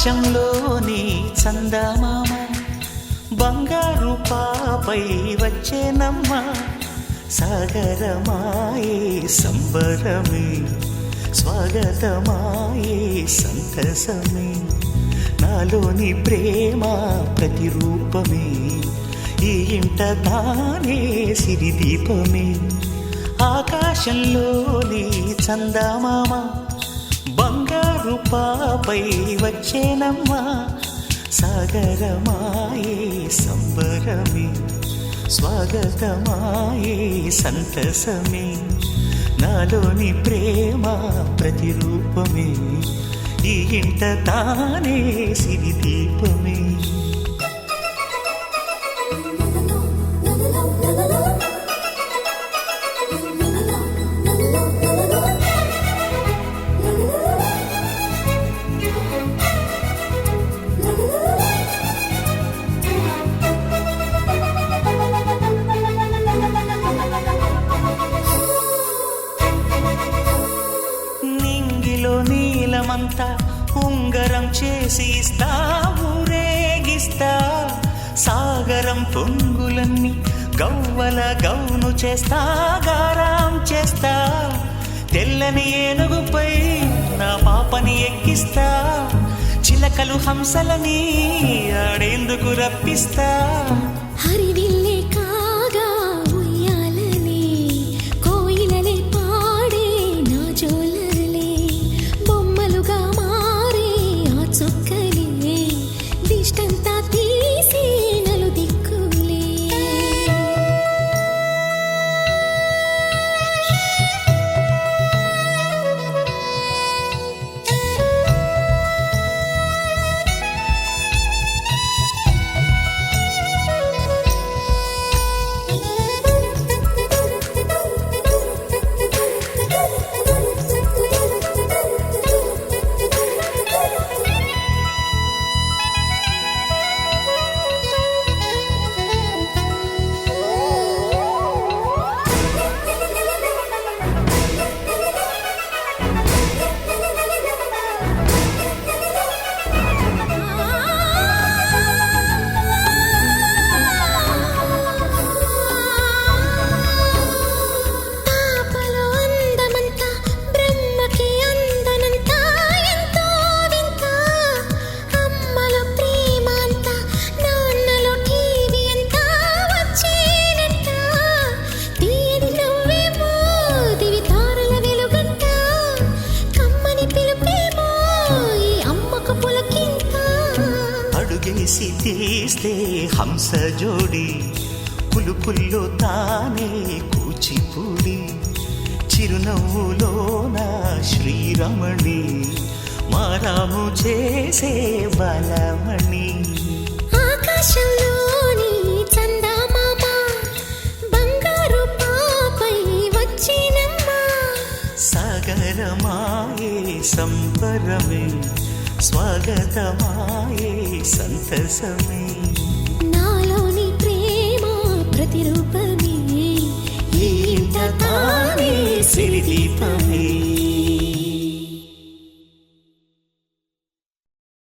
ఆకాశంలోని చందమామ బంగారు పాపై వచ్చేనమ్మ సాగరమాయే సంబరమే స్వాగతమాయే సంతసమే నాలోని ప్రేమ ప్రతిరూపమే ఈ ఇంట తానే సిరిదీపమే ఆకాశంలోని చందమామ బంగారు పాపై వచ్చేనమ్మా సాగరమాయే సంబరమే స్వాగతమాయే సంతసమే నాలోని ప్రేమ ప్రతిరూపమే ఈ ఇంట తానే సిరిదీపమే నీలమంతా ఉంగరం చేసి ఇస్తా ఊరేగిస్తా సాగరం పొంగులన్నీ గవ్వల గౌను చేస్తా గారాం చేస్తా తెల్లని ఏనుగుపై నా పాపని ఎక్కిస్తా చిలకలు హంసలని ఆడేందుకు రప్పిస్తా హరివిల్లే కాగా ఉయ్యాలనే కోయిలలే పాడే నా జోలలే బొమ్మలుగా మారే ఆ చొక్కలే దిష్టంతా తీసి నలు దిక్కులే అడుగేసి తీస్తే హంస జోడి పులుపుల్లో తానే కూచిపూడి చిరునవ్వులోన శ్రీరమణి మారాము చేసే బలమణి ఆకాశంలోని చందమామ బంగారు పాపై వచ్చినమ్మా సాగరమాయే సంబరమే స్వాగతమాయే సంతసమే నాలోని ప్రేమ ప్రతిరూపమే ఈ ఇంట తానే సిరిదీపమే.